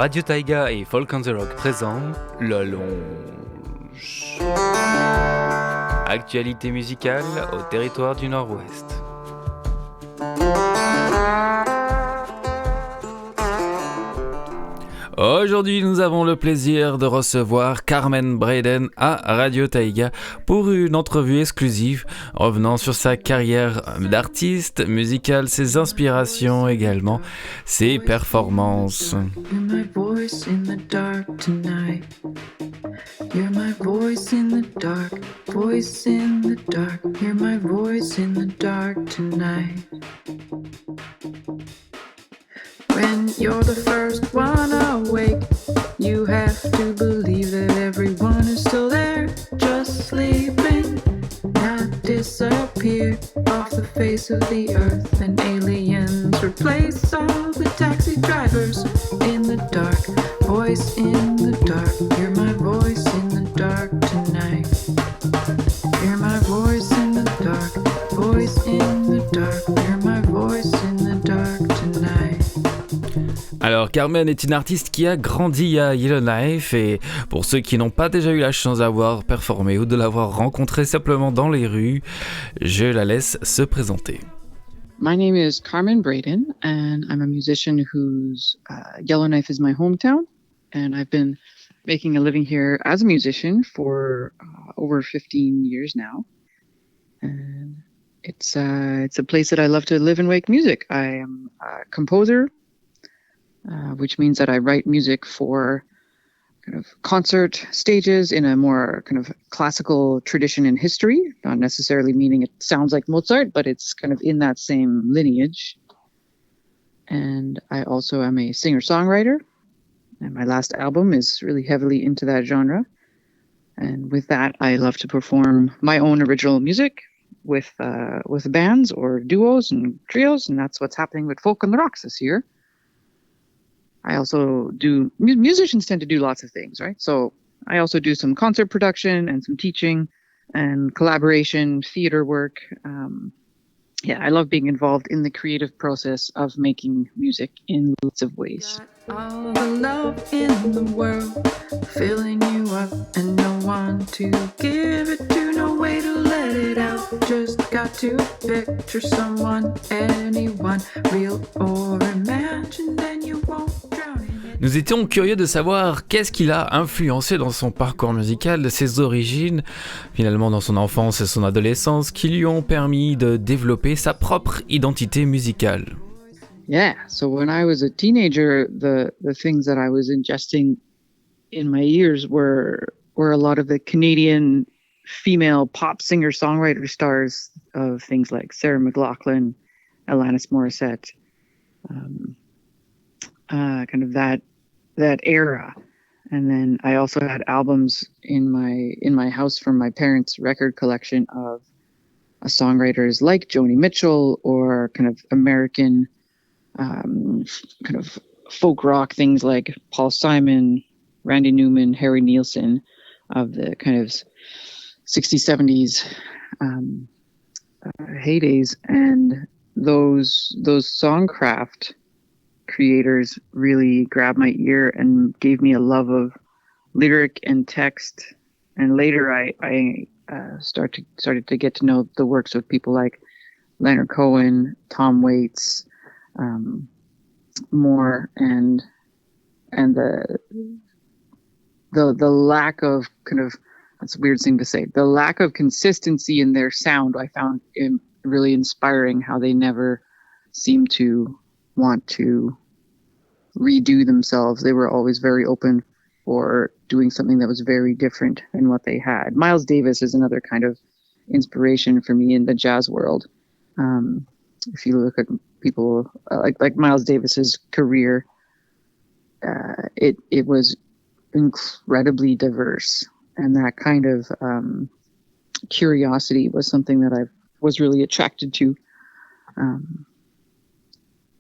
Radio Taïga et Folk on the Rock présentent le Longe Actualité musicale au territoire du Nord-Ouest. Aujourd'hui, nous avons le plaisir de recevoir Carmen Braden à Radio Taïga pour une entrevue exclusive revenant sur sa carrière d'artiste musicale, ses inspirations également, ses performances. You're my voice in the dark, voice in the dark. You're my voice in the dark tonight. When you're the first one awake, you have to believe that everyone is still there, just sleeping, not disappeared off the face of the earth. And aliens replace all the taxi drivers in the dark, voice in the dark. You're my voice in the dark tonight. You're my voice in the dark, voice in the dark. You're my voice in the dark tonight. Alors, Carmen est une artiste qui a grandi à Yellowknife et pour ceux qui n'ont pas déjà eu la chance d'avoir performé ou de l'avoir rencontrée simplement dans les rues, je la laisse se présenter. My name is Carmen Braden and I'm a musician whose Yellowknife is my hometown, and I've been making a living here as a musician for over 15 years now. And it's a place that I love to live and make music. I am a composer, which means that I write music for kind of concert stages in a more kind of classical tradition and history, not necessarily meaning it sounds like Mozart, but it's kind of in that same lineage. And I also am a singer-songwriter, and my last album is really heavily into that genre. And with that, I love to perform my own original music with bands or duos and trios, and that's what's happening with Folk on the Rocks this year. I also do, musicians tend to do lots of things, right? So I also do some concert production and some teaching and collaboration, theater work. I love being involved in the creative process of making music in lots of ways. Got all the love in the world, filling you up and no one to give it to, no way to let it out. Just got to picture someone, anyone, real or imagined, then you won't drown in it. Nous étions curieux de savoir qu'est-ce qui l'a influencé dans son parcours musical, ses origines, finalement dans son enfance et son adolescence, qui lui ont permis de développer sa propre identité musicale. Yeah, so when I was a teenager, the things that I was ingesting in my ears were a lot of the Canadian female pop singer-songwriter stars of things like Sarah McLachlan, Alanis Morissette, kind of that era. And then I also had albums in my house from my parents' record collection of songwriters like Joni Mitchell or kind of American kind of folk rock things like Paul Simon, Randy Newman, Harry Nilsson of the kind of 60s, 70s heydays. And those songcraft creators really grabbed my ear and gave me a love of lyric and text. And later I started to get to know the works of people like Leonard Cohen, Tom Waits, more, and the lack of kind of, that's a weird thing to say, the lack of consistency in their sound I found really inspiring, how they never seemed to want to redo themselves. They were always very open for doing something that was very different than what they had. Miles Davis is another kind of inspiration for me in the jazz world. If you look at people like Miles Davis's career, it was incredibly diverse, and that kind of curiosity was something that I was really attracted to.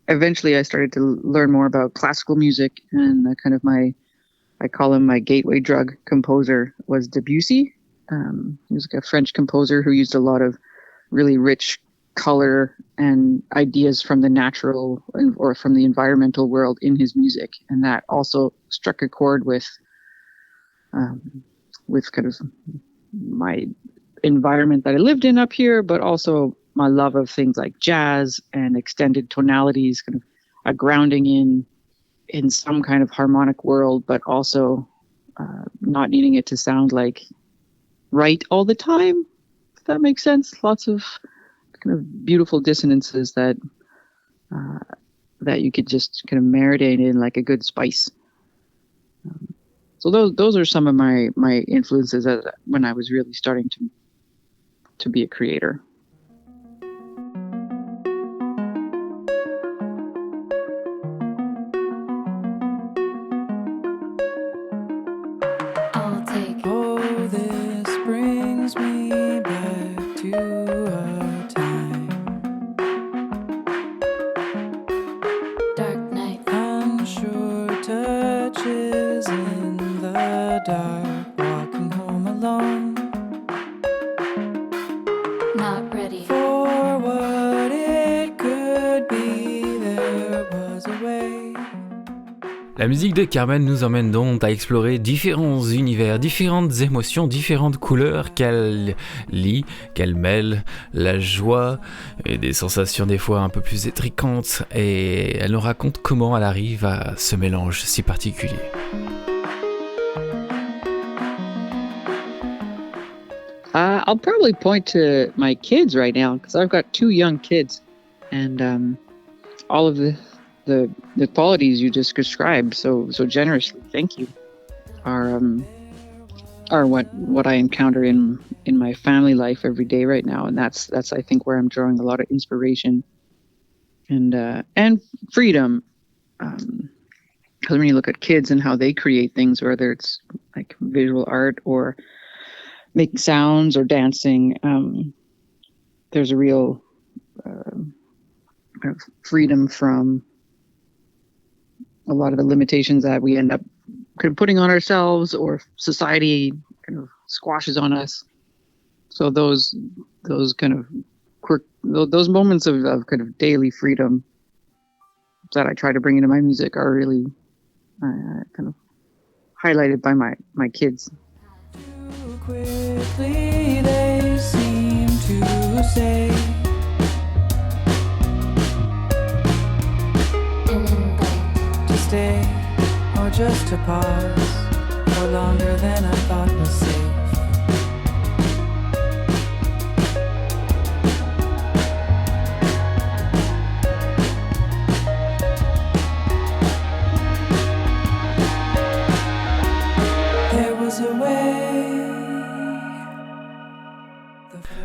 Eventually, I started to learn more about classical music, and kind of I call him my gateway drug composer was Debussy. He was like a French composer who used a lot of really rich color and ideas from the natural or from the environmental world in his music. And that also struck a chord with kind of my environment that I lived in up here, but also my love of things like jazz and extended tonalities, kind of a grounding in some kind of harmonic world, but also not needing it to sound like right all the time, if that makes sense. Lots of kind of beautiful dissonances that you could just kind of marinate in like a good spice. So those are some of my influences when I was really starting to be a creator. La musique de Carmen nous emmène donc à explorer différents univers, différentes émotions, différentes couleurs qu'elle lie, qu'elle mêle, la joie et des sensations des fois un peu plus étriquantes, et elle nous raconte comment elle arrive à ce mélange si particulier. I'll probably point to my kids right now because I've got 2 young kids, and all of the qualities you just described so generously, thank you, are what I encounter in my family life every day right now, and that's I think where I'm drawing a lot of inspiration and freedom, because when you look at kids and how they create things, whether it's like visual art or making sounds or dancing, there's a real kind of freedom from a lot of the limitations that we end up kind of putting on ourselves or society kind of squashes on us. So those kind of those moments of kind of daily freedom that I try to bring into my music are really kind of highlighted by my kids. Too quickly they seem to say, to stay or just to pause for longer than I thought was safe.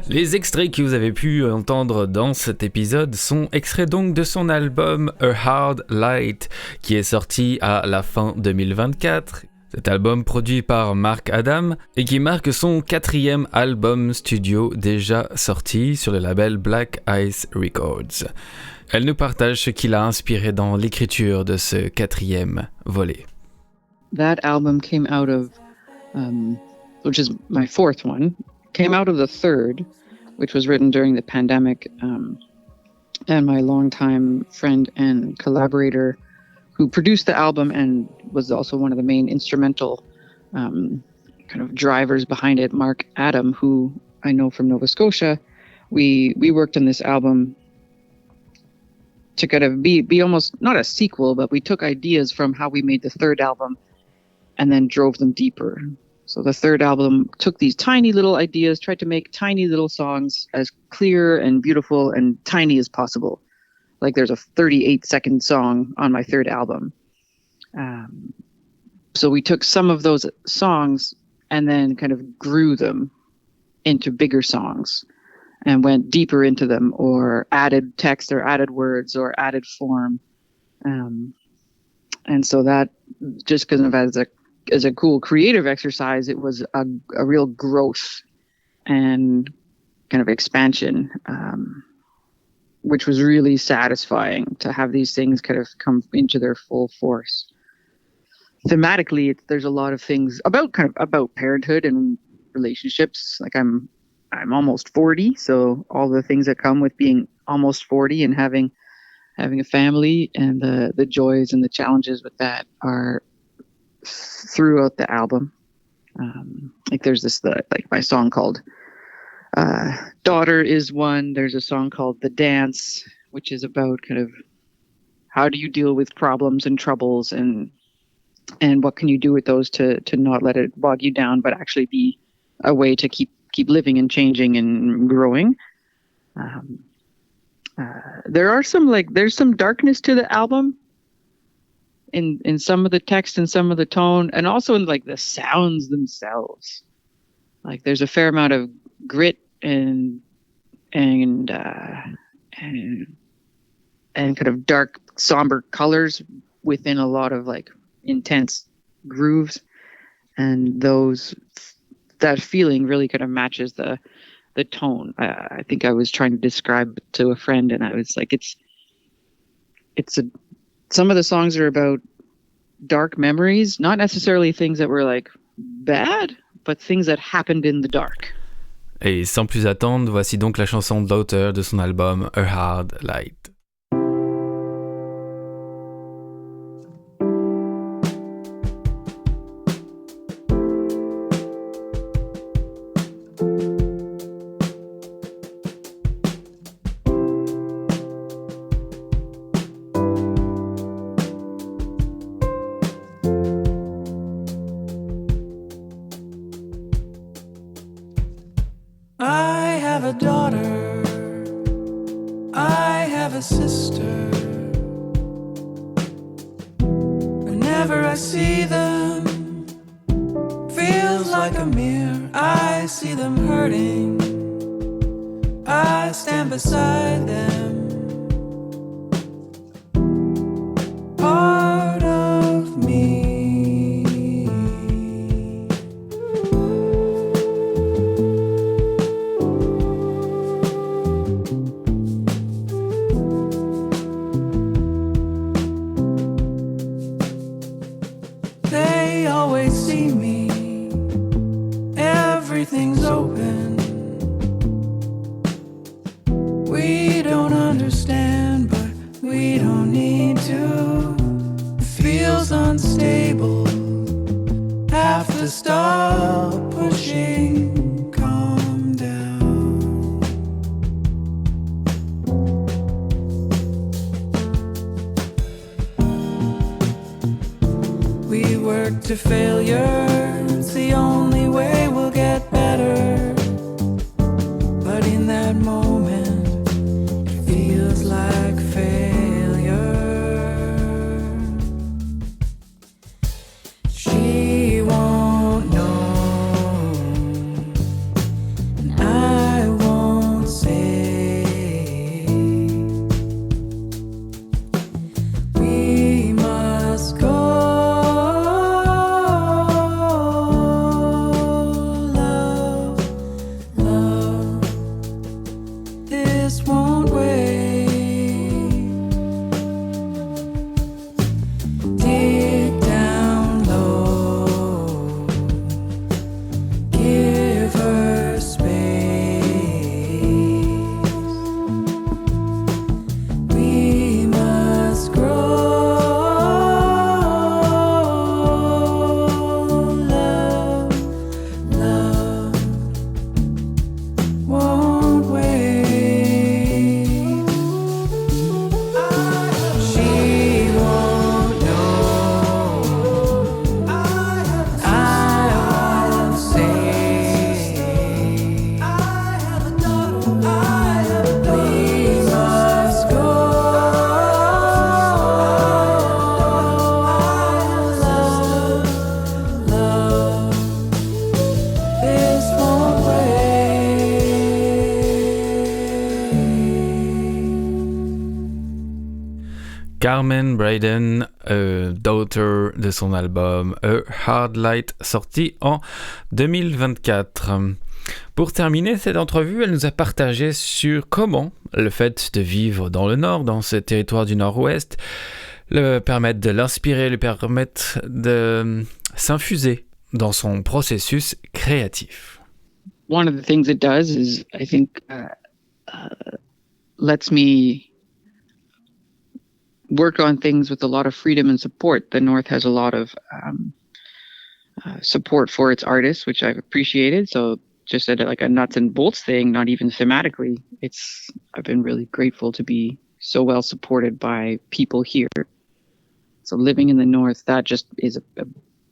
Les extraits que vous avez pu entendre dans cet épisode sont extraits donc de son album A Hard Light qui est sorti à la fin 2024. Cet album produit par Mark Adam et qui marque son 4e album studio déjà sorti sur le label Black Ice Records. Elle nous partage ce qui l'a inspiré dans l'écriture de ce 4e volet. That album came out of, which is my 4th one, came out of the 3rd, which was written during the pandemic, and my longtime friend and collaborator who produced the album and was also one of the main instrumental kind of drivers behind it, Mark Adam, who I know from Nova Scotia. We worked on this album to kind of be almost not a sequel, but we took ideas from how we made the 3rd album and then drove them deeper. So the 3rd album took these tiny little ideas, tried to make tiny little songs as clear and beautiful and tiny as possible. Like there's a 38-second song on my 3rd album. So we took some of those songs and then kind of grew them into bigger songs and went deeper into them, or added text or added words or added form. And so that just kind of as a cool creative exercise, it was a real growth and kind of expansion, which was really satisfying to have these things kind of come into their full force. Thematically, there's a lot of things about parenthood and relationships. Like I'm I'm almost 40, so all the things that come with being almost 40 and having a family and the joys and the challenges with that are throughout the album. Like there's like my song called Daughter is one. There's a song called The Dance, which is about kind of how do you deal with problems and troubles and what can you do with those to not let it bog you down, but actually be a way to keep living and changing and growing. There's some darkness to the album in some of the text and some of the tone, and also in like the sounds themselves. Like there's a fair amount of grit and kind of dark, somber colors within a lot of like intense grooves, and that feeling really kind of matches the tone. I think I was trying to describe to a friend, and I was like, some of the songs are about dark memories, not necessarily things that were like bad, but things that happened in the dark. Et sans plus attendre, voici donc la chanson d'auteur de son album A Hard Light. To failure, it's the only way we'll get better. But in that moment, it feels like failure. She won't know, and I won't say. We must go. Carmen Braden, d'auteur de son album A Hard Light, sorti en 2024. Pour terminer cette entrevue, elle nous a partagé sur comment le fait de vivre dans le Nord, dans ce territoire du Nord-Ouest, le permettre de l'inspirer, lui permettre de s'infuser dans son processus créatif. one of the things it does is, I think, lets me work on things with a lot of freedom and support. The North has a lot of support for its artists, which I've appreciated. So just at like a nuts and bolts thing, not even thematically, I've been really grateful to be so well supported by people here. So living in the North, that just is a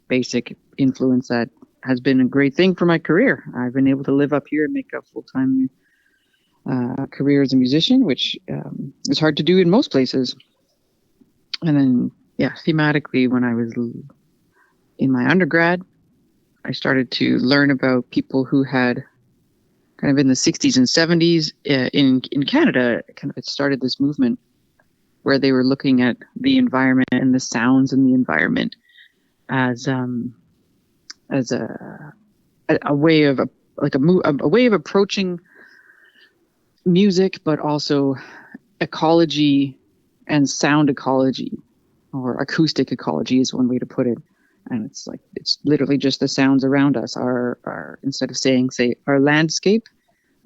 basic influence that has been a great thing for my career. I've been able to live up here and make a full-time career as a musician, which is hard to do in most places. And then, thematically, when I was in my undergrad, I started to learn about people who had kind of in the 60s and 70s in Canada, it started this movement where they were looking at the environment and the sounds in the environment as a way of a way of approaching music, but also ecology and sound ecology, or acoustic ecology is one way to put it. And it's literally just the sounds around us. Our instead of saying our landscape,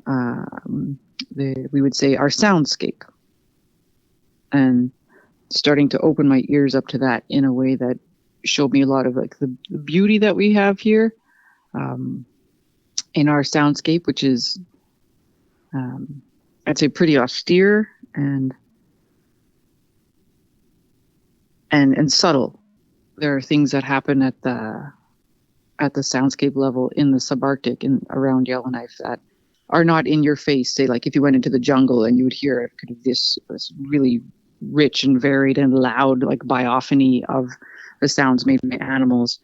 we would say our soundscape. And starting to open my ears up to that in a way that showed me a lot of like the beauty that we have here in our soundscape, which is I'd say pretty austere and subtle. There are things that happen at the soundscape level in the subarctic and around Yellowknife that are not in your face. Say, like if you went into the jungle and you would hear kind of this really rich and varied and loud like biophony of the sounds made by animals,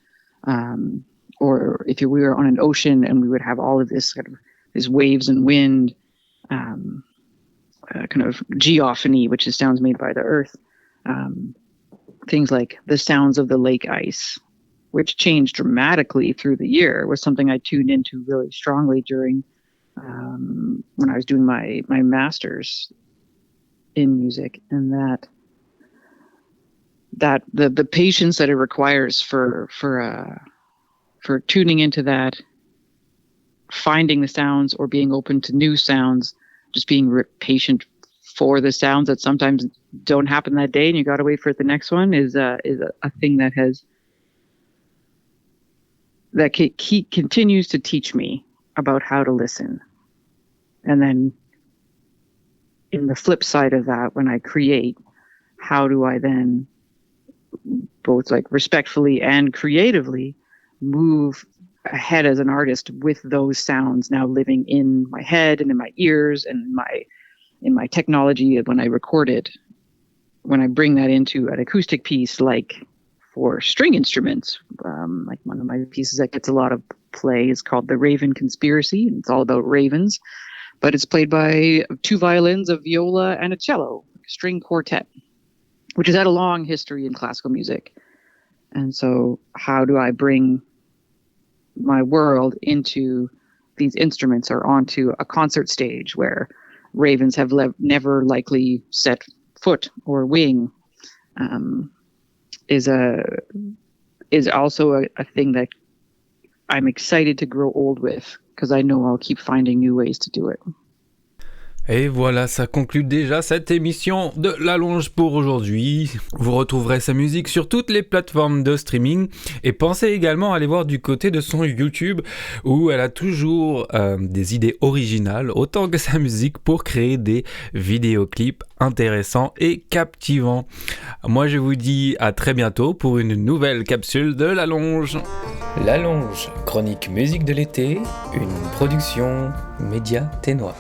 or if we were on an ocean and we would have all of this kind of these waves and wind, kind of geophony, which is sounds made by the earth. Things like the sounds of the lake ice, which changed dramatically through the year, was something I tuned into really strongly during when I was doing my master's in music, and that the patience that it requires for tuning into that, finding the sounds or being open to new sounds, just being patient for the sounds that sometimes don't happen that day and you got to wait for the next one is a thing that continues to teach me about how to listen. And then in the flip side of that, when I create, how do I then both like respectfully and creatively move ahead as an artist with those sounds now living in my head and in my ears and in my technology when I record it, when I bring that into an acoustic piece, like for string instruments, like one of my pieces that gets a lot of play is called The Raven Conspiracy. It's all about ravens, but it's played by 2 violins, a viola, and a cello, a string quartet, which has had a long history in classical music. And so how do I bring my world into these instruments or onto a concert stage where ravens have never likely set foot or wing, is also a thing that I'm excited to grow old with, because I know I'll keep finding new ways to do it. Et voilà, ça conclut déjà cette émission de La Longe pour aujourd'hui. Vous retrouverez sa musique sur toutes les plateformes de streaming et pensez également à aller voir du côté de son YouTube où elle a toujours des idées originales autant que sa musique pour créer des vidéoclips intéressants et captivants. Moi je vous dis à très bientôt pour une nouvelle capsule de La Longe. La Longe, chronique musique de l'été, une production Média Ténois.